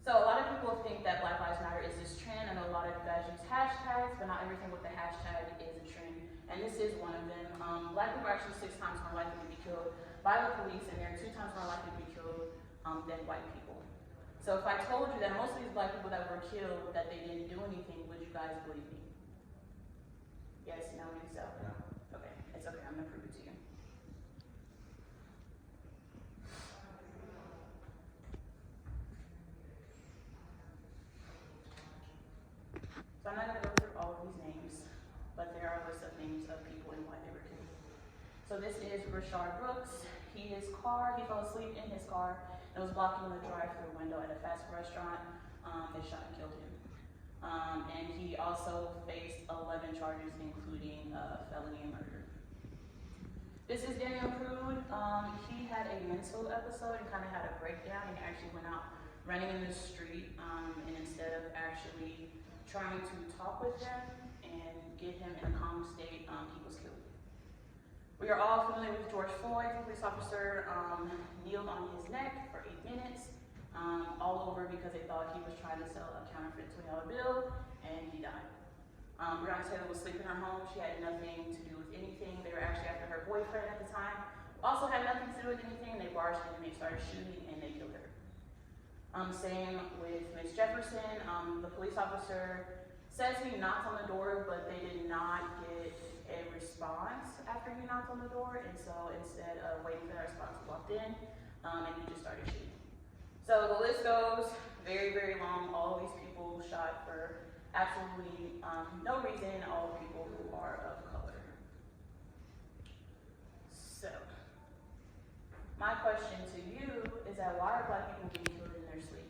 So a lot of people think that Black Lives Matter is this trend. I know a lot of you guys use hashtags, but not everything with the hashtag is a trend. And this is one of them. Black people are actually 6 times more likely to be killed by the police, and they're 2 times more likely to be killed than white people. So if I told you that most of these black people that were killed, that they didn't do anything, would you guys believe me? Yes, no, maybe so? No. Okay, it's okay, I'm gonna prove it to you. So I'm not gonna go through all of these names, but there are a list of names of people and why they were killed. So this is Rashard Brooks. He fell asleep in his car and was blocking the drive-through window at a fast food restaurant. They shot and killed him. And he also faced 11 charges, including felony and murder. This is Daniel Prude. He had a mental episode and kind of had a breakdown, and he actually went out running in the street, and instead of actually trying to talk with him and get him in a calm state, he was killed. We are all familiar with George Floyd. The police officer kneeled on his neck for 8 minutes, all over because they thought he was trying to sell a counterfeit $20 bill, and he died. Breonna Taylor was sleeping in her home. She had nothing to do with anything. They were actually after her boyfriend at the time. Also had nothing to do with anything. They barged in and they started shooting and they killed her. Same with Miss Jefferson. The police officer says he knocked on the door, but they did not get a response after he knocked on the door, and so instead of waiting for that response, he walked in, and he just started shooting. So the list goes very, very long. All of these people shot for absolutely no reason, all people who are of color. So, my question to you is that why are black people being killed in their sleep?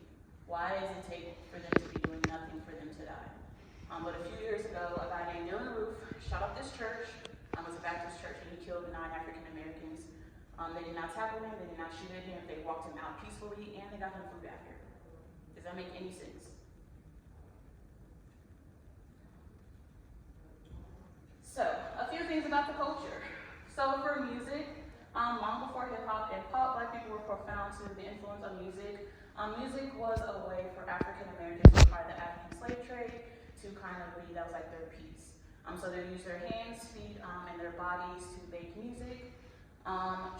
Why does it take for them to be doing nothing for them to die? But a few years ago, a guy named Dylan Roof shot up this church. It was a Baptist church, and he killed 9 African Americans. They did not tackle him, they did not shoot at him, they walked him out peacefully, and they got him food after. Does that make any sense? So, a few things about the culture. So for music, long before hip hop and pop, black people were profound to the influence of music. Music was a way for African Americans to part of the African slave trade to kind of be, that was like their piece. So they use their hands, feet, and their bodies to make music.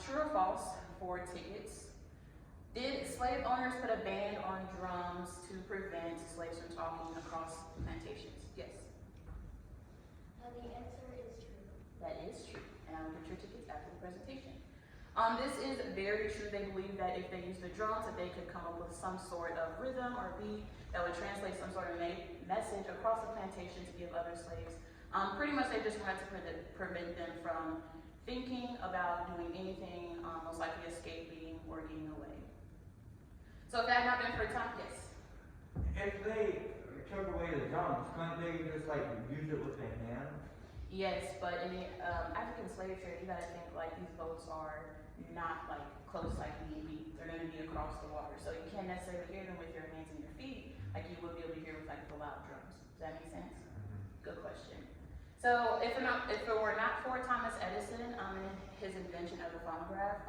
True or false for tickets? Did slave owners put a band on drums to prevent slaves from talking across plantations? Yes. The answer is true. That is true, and I will get your tickets after the presentation. This is very true. They believe that if they use the drums, that they could come up with some sort of rhythm or beat that would translate some sort of message across the plantation to give other slaves. Pretty much they just wanted to prevent them from thinking about doing anything, most likely escaping or getting away. So if that happened for a time, yes? If they took away the drums, couldn't they just like use it with their hands? Yes, but in the African slave trade, you gotta think like these boats are not like close like being beat. They're gonna be across the water. So you can't necessarily hear them with your hands and your feet like you would be able to hear with like the loud drums. Does that make sense? Good question. So if it were not for Thomas Edison and his invention of the phonograph,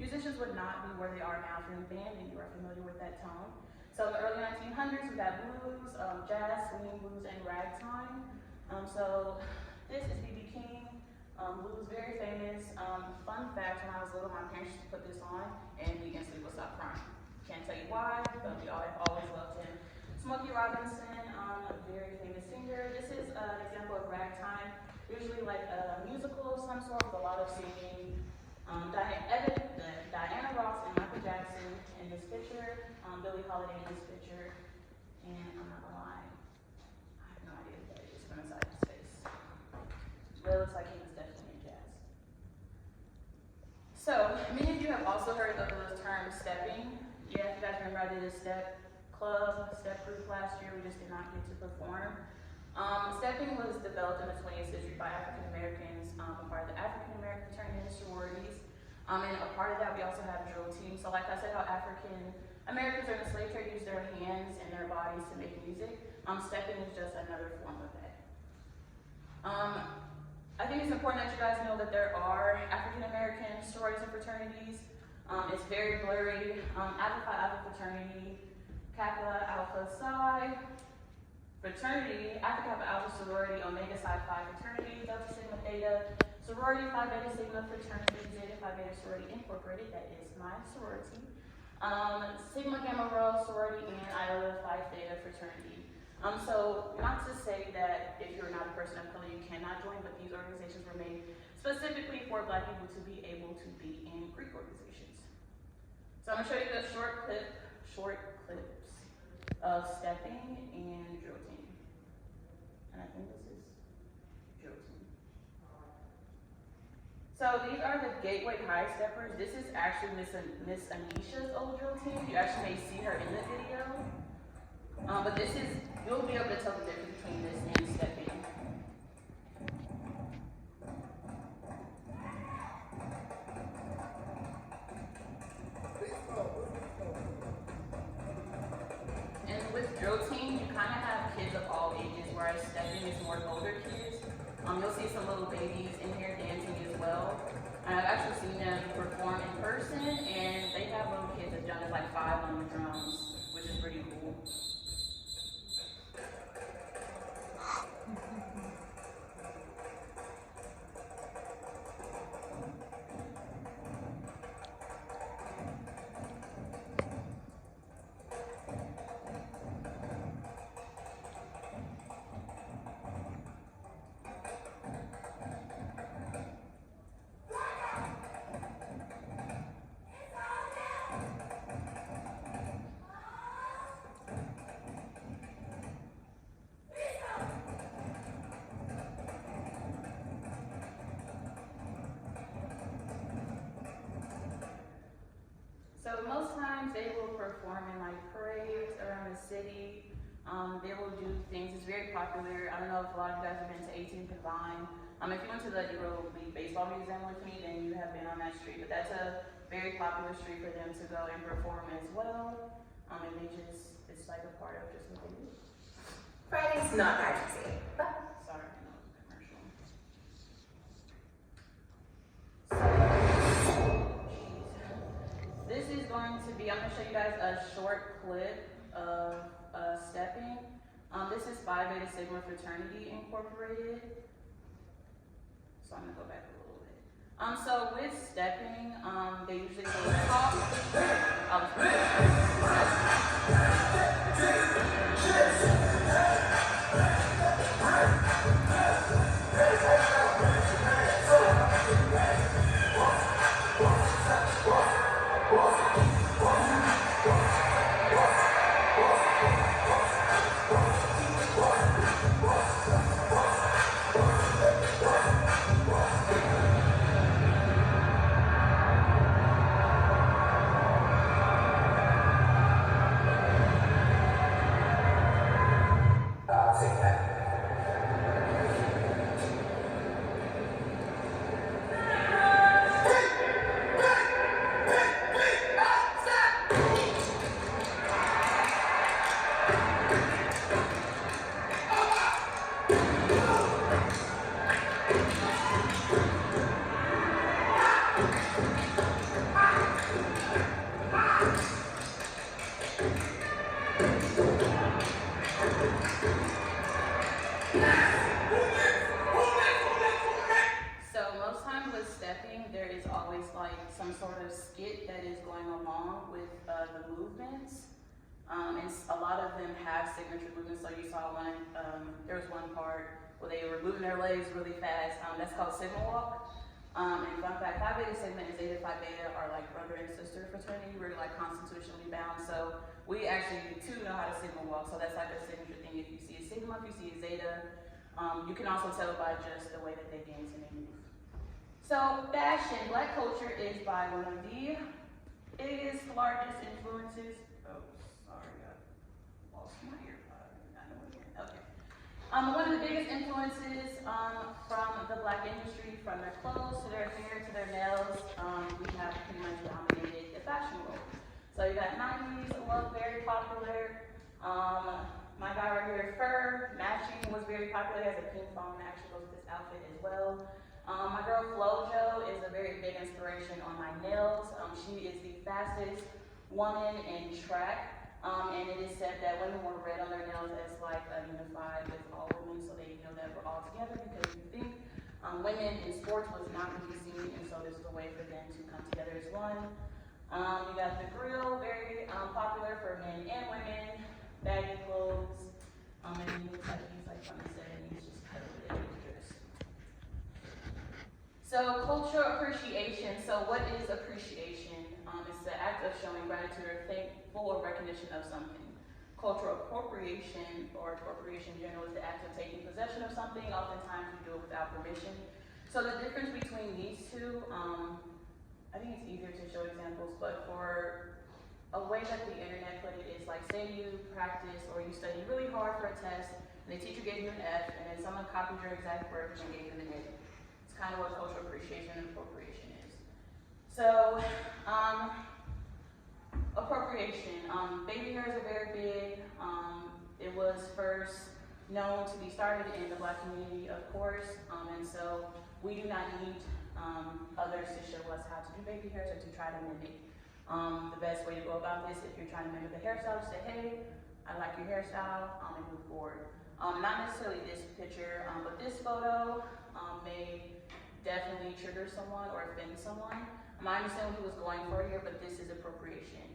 musicians would not be where they are now. If you're in band and you are familiar with that tone. So in the early 1900s, we got blues, jazz, swing blues, and ragtime. So this is B.B. King. Blues, very famous. Fun fact, when I was little, my parents used to put this on and we instantly would stop crying. Can't tell you why, but we always loved him. Smokey Robinson, a very famous singer. This is an example of ragtime, usually like a musical of some sort with a lot of singing. Diana Ross and Michael Jackson in this picture, Billie Holiday in this picture, and I'm not gonna lie, I have no idea what that is from inside his face. But it looks like he was definitely in jazz. So, many of you have also heard of the term stepping. Yeah, if you guys remember, I did a step club, step group last year. We just did not get to perform. Stepping was developed in the 20th century by African Americans, a part of the African American fraternity and sororities. And a part of that, we also have drill teams. So like I said, how African Americans during the slave trade used their hands and their bodies to make music, stepping is just another form of that. I think it's important that you guys know that there are African American sororities and fraternities. It's very blurry. Alpha Phi Alpha fraternity Kappa Alpha Psi fraternity, Alpha Kappa Alpha sorority, Omega Psi Phi fraternity, Delta Sigma Theta sorority, Phi Beta Sigma fraternity, Zeta Phi Beta sorority incorporated, that is my sorority. Sigma Gamma Rho sorority, and Iota Phi Theta fraternity. So not to say that if you're not a person of color you cannot join, but these organizations were made specifically for Black people to be able to be in Greek organizations. So I'm gonna show you the short clips of stepping and drill team. And I think this is drill team. So these are the Gateway High steppers. This is actually Miss Anisha's old drill team. You actually may see her in the video. But this is, you'll be able to tell the difference between this and stepping. And with drill team, you kind of have kids of all ages, whereas stepping is more older kids. You'll see some little babies in here dancing as well. I've actually seen them perform in person, and they have little kids as young as like 5 on the drums, which is pretty cool. So most times they will perform in like parades around the city. They will do things, it's very popular. I don't know if a lot of you guys have been to 18th and Vine. If you went to the Euro League Baseball Museum with me, then you have been on that street. But that's a very popular street for them to go and perform as well. And they just, it's like a part of just what they do. Friday's not emergency. Sorry, no, it was a commercial. This is going to be, I'm going to show you guys a short clip of stepping. This is Phi Beta Sigma Fraternity Incorporated. So I'm going to go back a little bit. So with stepping, they usually go top. some sort of skit that is going along with the movements. And a lot of them have signature movements. So you saw one, there was one part where they were moving their legs really fast. That's called Sigma Walk. And fun fact, Phi Beta Sigma and Zeta Phi Beta are like brother and sister fraternity. We're like constitutionally bound. So we actually too know how to Sigma Walk. So that's like a signature thing. If you see a Sigma, if you see a Zeta, you can also tell by just the way that they dance and they move. So fashion, Black culture is by one of the biggest, largest influences. Oh, sorry, I lost my earpod. I know again. Okay. One of the biggest influences from the Black industry, from their clothes to their hair to their nails, we have pretty much dominated the fashion world. So you got 90s, look, very popular. My guy right here, fur, matching was very popular. He has a pink phone that actually goes with this outfit as well. My girl Flojo is a very big inspiration on my nails. She is the fastest woman in track. And it is said that women wore red on their nails as like unified with all women, so they know that we're all together, because you think women in sports was not really seen, and so this is a way for them to come together as one. You got the grill, very popular for men and women, baggy clothes, and he looks like he's like from the 70s, just cut a little bit. So cultural appreciation. So what is appreciation? It's the act of showing gratitude or thankful or recognition of something. Cultural appropriation, or appropriation in general, is the act of taking possession of something. Oftentimes we do it without permission. So the difference between these two, I think it's easier to show examples, but for a way that the internet put it is like, say you practice or you study really hard for a test, and the teacher gave you an F, and then someone copied your exact words and gave you an A. It's kind of what cultural appreciation and appropriation is. So, appropriation. Baby hairs are very big. It was first known to be started in the Black community, of course, and so we do not need others to show us how to do baby hairs or to try to mimic. The best way to go about this, if you're trying to mimic a hairstyle, just say, hey, I like your hairstyle, and move forward. Not necessarily this picture, but this photo may definitely trigger someone or offend someone. I understand what he was going for here, but this is appropriation.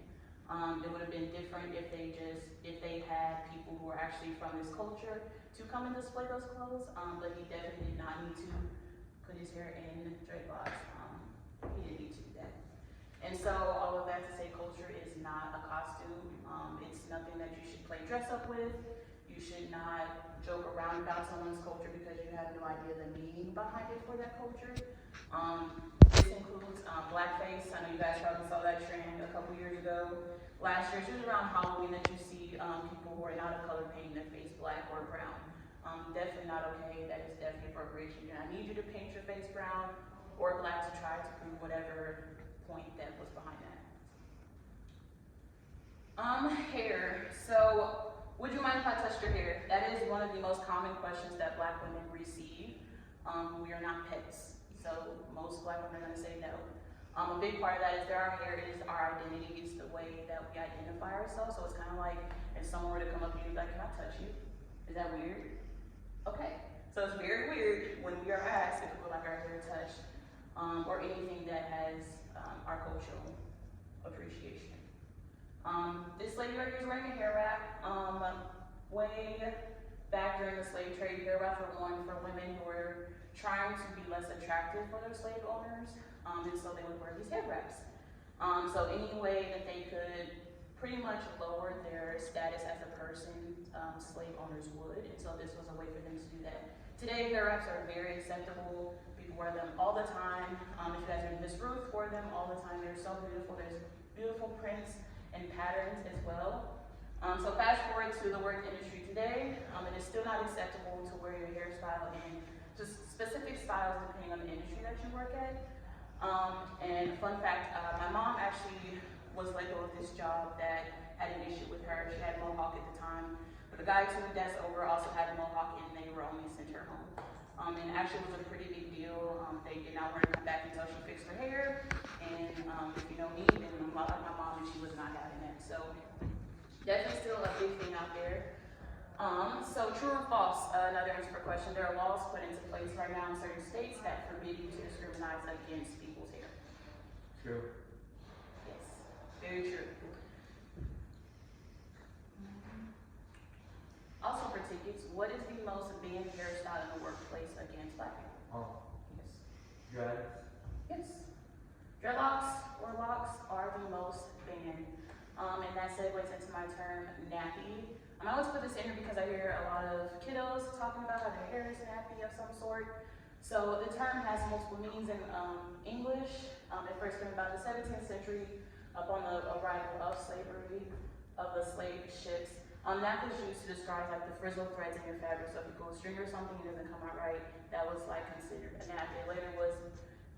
It would have been different if they had people who are actually from this culture to come and display those clothes, but he definitely did not need to put his hair in dreadlocks. He didn't need to do that. And so all of that to say, culture is not a costume. It's nothing that you should play dress up with. You should not joke around about someone's culture because you have no idea the meaning behind it for that culture. This includes blackface. I know you guys probably saw that trend a couple years ago. Last year, it's usually around Halloween that you see people who are not of color painting their face black or brown. Definitely not okay. That is definitely appropriation. I need you to paint your face brown or black to try to prove whatever point that was behind that. Hair. So, would you mind if I touched your hair? That is one of the most common questions that Black women receive. We are not pets, so most Black women are going to say no. A big part of that is our hair is our identity. It's the way that we identify ourselves. So it's kind of like if someone were to come up to you and be like, can I touch you? Is that weird? Okay. So it's very weird when we are asked if we would like our hair touched, or anything that has our cultural appreciation. This lady right here is wearing a hair wrap. Way back during the slave trade, hair wraps were worn for women who were trying to be less attractive for their slave owners, and so they would wear these hair wraps. So any way that they could pretty much lower their status as a person, slave owners would, and so this was a way for them to do that. Today, hair wraps are very acceptable. People wear them all the time. If you guys are in Miss Ruth, wear them all the time. They're so beautiful. There's beautiful prints and patterns as well. So fast forward to the work industry today, it is still not acceptable to wear your hairstyle in just specific styles depending on the industry that you work at. And fun fact, my mom actually was let go of this job that had an issue with her. She had a mohawk at the time, but the guy 2 desks over also had a mohawk, and they were only sent her home. And actually it was a pretty big deal. They did not want her to come back until she fixed her hair. And if you know me, then I'm like my mom, and she was not having that. So definitely still a big thing out there. So true or false, another answer for a question. There are laws put into place right now in certain states that forbid you to discriminate against people's hair. True. Yes, very true. Also for tickets, what is the most banned hairstyle in the workplace against Black people? Oh, Yes. dreads. Yes. Dreadlocks or locks are the most banned. And that segues into my term, nappy. I always put this in here because I hear a lot of kiddos talking about how their hair is nappy of some sort. So the term has multiple meanings in English. It first came about in the 17th century upon the arrival of slavery, of the slave ships. That was used to describe like the frizzled threads in your fabric. So if you pull a string or something and it doesn't come out right, that was like considered a nappy. It later was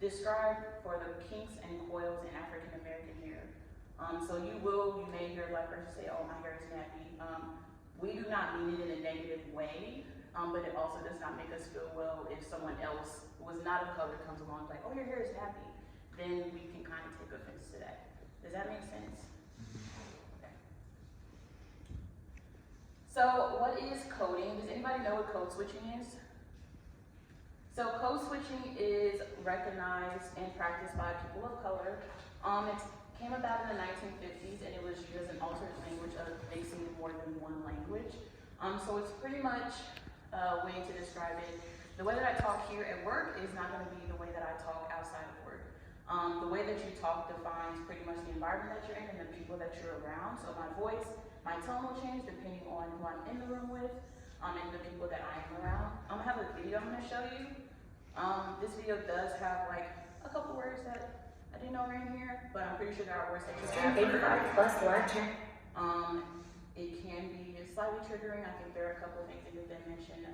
described for the kinks and coils in African American hair. So you may hear a Black person say, oh, my hair is nappy. We do not mean it in a negative way, but it also does not make us feel well if someone else who is not of color comes along like, oh, your hair is nappy. Then we can kind of take offense to that. Does that make sense? Okay. So what is coding? Does anybody know what code switching is? So code switching is recognized and practiced by people of color. It came about in the 1950s, and it was just an alternate language of mixing more than one language. So it's pretty much a way to describe it. The way that I talk here at work is not going to be the way that I talk outside of work. The way that you talk defines pretty much the environment that you're in and the people that you're around. So my voice, my tone will change depending on who I'm in the room with and the people that I am around. I'm going to have a video I'm going to show you. This video does have like a couple words that I didn't know were in here, but I'm pretty sure there are words that you have heard. 85 plus watcher. It can be slightly triggering. I think there are a couple of things that they mentioned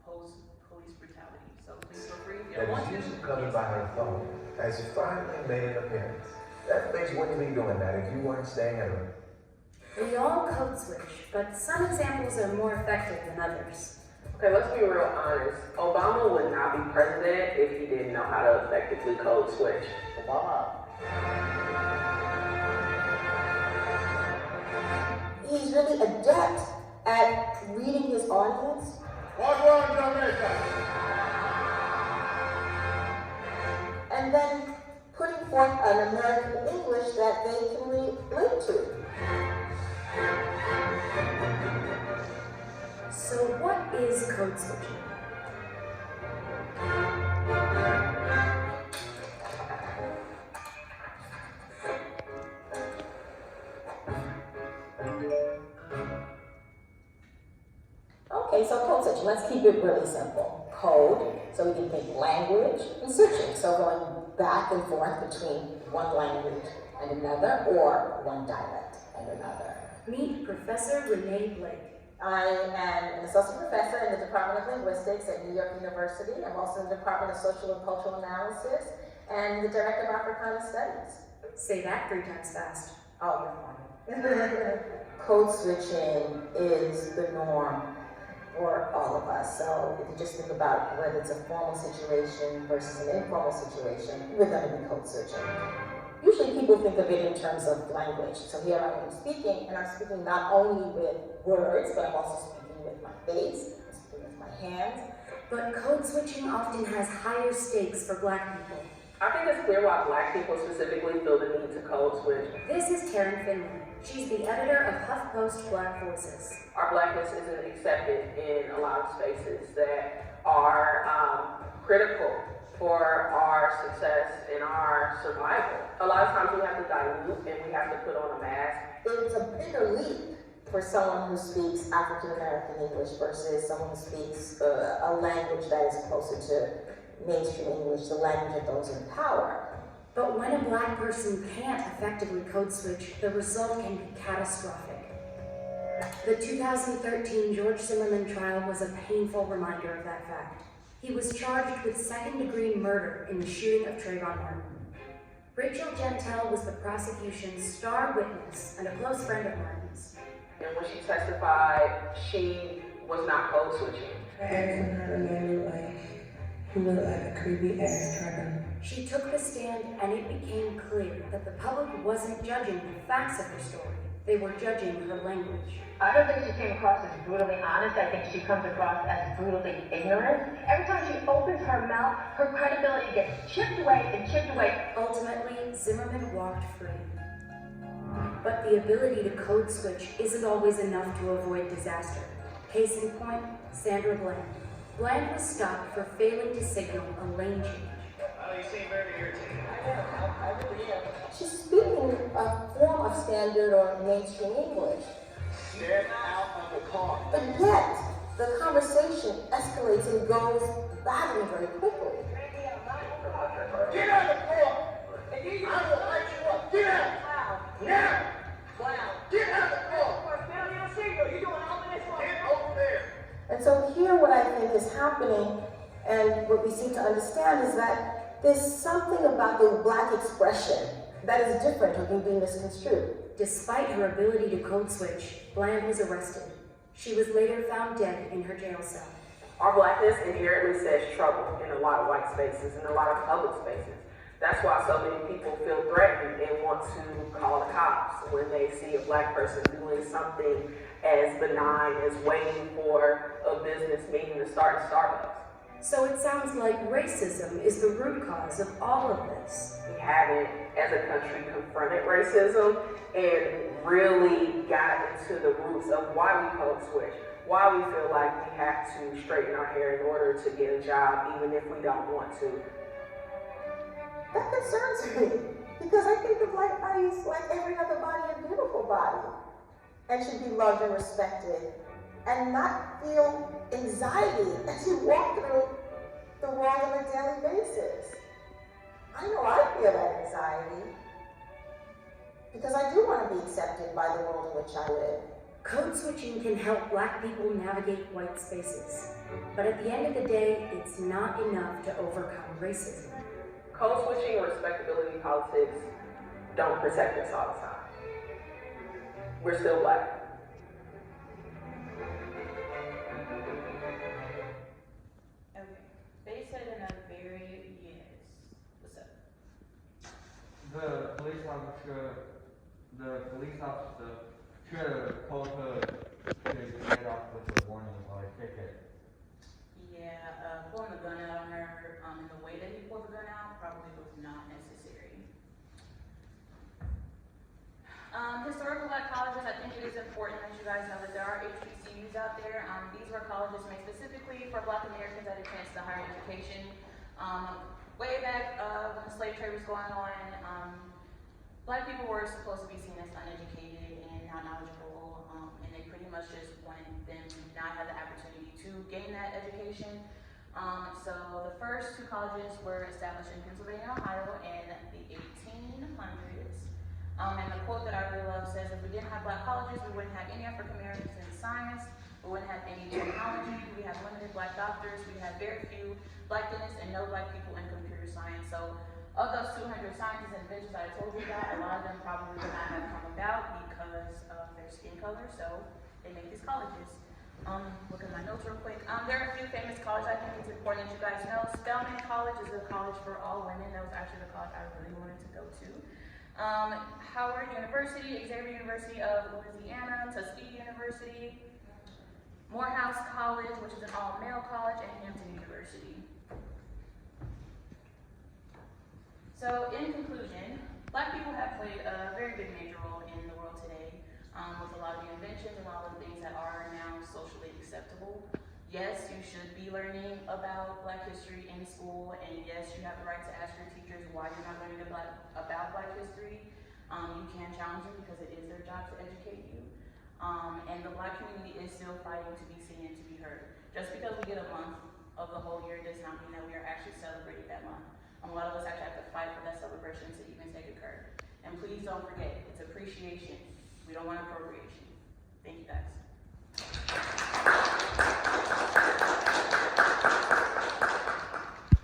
post-police brutality. So please feel free if you And want is to. usually covered by her phone, has finally made an appearance. That face wouldn't be doing that if you weren't staying at home. We all code switch, but some examples are more effective than others. Okay, let's be real honest. Obama would not be president if he didn't know how to effectively code switch. Obama. He's really adept at reading his audience. And then putting forth an American English that they can relate to. So what is code switching? Okay, so code switching, let's keep it really simple. Code, so we can think language, and switching, so going back and forth between one language and another, or one dialect and another. Meet Professor Renee Blake. I am an associate professor in the Department of Linguistics at New York University. I'm also in the Department of Social and Cultural Analysis and the Director of Africana Studies. Say that 3 times fast. Oh, you're fine. Code switching is the norm for all of us. So if you just think about whether it's a formal situation versus an informal situation, we're going to be code switching. Usually people think of it in terms of language. So here I am speaking, and I'm speaking not only with words, but I'm also speaking with my face, I'm speaking with my hands. But code switching often has higher stakes for Black people. I think it's clear why Black people specifically feel the need to code switch. This is Taryn Finley. She's the editor of HuffPost Black Voices. Our Blackness isn't accepted in a lot of spaces that are critical for our success and our survival. A lot of times we have to dilute and we have to put on a mask. It's a bigger leap for someone who speaks African American English versus someone who speaks a language that is closer to mainstream English, the language of those in power. But when a Black person can't effectively code switch, the result can be catastrophic. The 2013 George Zimmerman trial was a painful reminder of that fact. He was charged with second-degree murder in the shooting of Trayvon Martin. Rachel Gentile was the prosecution's star witness and a close friend of Martin's. And when she testified, she was not code switching. I asked when her man looked like he looked like a creepy ass trucker. She took the stand and it became clear that the public wasn't judging the facts of her story. They were judging her language. I don't think she came across as brutally honest. I think she comes across as brutally ignorant. Every time she opens her mouth, her credibility gets chipped away and chipped away. Ultimately, Zimmerman walked free. But the ability to code switch isn't always enough to avoid disaster. Case in point, Sandra Bland. Bland was stopped for failing to signal a lane change. You seem very irritated. I really am. She's speaking a form of standard or mainstream English. Step out of the car. But yet, the conversation escalates and goes badly very quickly. Get out of the car! I will light you up. Get out! Now! Get out of the car! Get over there! And so here what I think is happening, and what we seem to understand, is that there's something about the Black expression that is different or can be misconstrued. Despite her ability to code switch, Bland was arrested. She was later found dead in her jail cell. Our Blackness inherently says trouble in a lot of white spaces and a lot of public spaces. That's why so many people feel threatened and want to call the cops when they see a black person doing something as benign as waiting for a business meeting to start at Starbucks. So it sounds like racism is the root cause of all of this. We haven't, as a country, confronted racism and really got into the roots of why we code switch, why we feel like we have to straighten our hair in order to get a job, even if we don't want to. That concerns me, because I think the black body is like every other body, a beautiful body, and should be loved and respected, and not feel anxiety as you walk through the world on a daily basis. I know I feel that anxiety, because I do want to be accepted by the world in which I live. Code switching can help black people navigate white spaces, but at the end of the day, it's not enough to overcome racism. Code switching and respectability politics don't protect us all the time. We're still black. Okay. They said in a very yes. What's up? The police officer should have told her to get off with a warning or a ticket. Yeah, pulling the gun out on her, in the way that he pulled the gun out probably was not necessary. Historical black colleges, I think it is important that you guys know that there are HBCUs out there. These were colleges made specifically for black Americans that had a chance to higher education. Way back when the slave trade was going on, black people were supposed to be seen as uneducated and not knowledgeable, and they pretty much just wanted them to not have the opportunity to gain that education. So the first two colleges were established in Pennsylvania, Ohio in the 1800s. And the quote that I really love says, if we didn't have black colleges, we wouldn't have any African Americans in science, we wouldn't have any technology, we have limited black doctors, we have very few black dentists, and no black people in computer science. So of those 200 scientists and inventions that I told you about, a lot of them probably would not have come about because of their skin color, so they make these colleges. Look at my notes real quick. There are a few famous colleges I think it's important that you guys know. Spelman College is a college for all women. That was actually the college I really wanted to go to. Howard University, Xavier University of Louisiana, Tuskegee University, Morehouse College, which is an all-male college, and Hampton University. So in conclusion, black people have played a very big major role in the world today. With a lot of the inventions and all of the things that are now socially acceptable. Yes, you should be learning about black history in school, and yes, you have the right to ask your teachers why you're not learning about black history. You can challenge them because it is their job to educate you. And the black community is still fighting to be seen and to be heard. Just because we get a month of the whole year does not mean that we are actually celebrating that month. A lot of us actually have to fight for that celebration to even take occur. And please don't forget, it's appreciation. We don't want appropriation.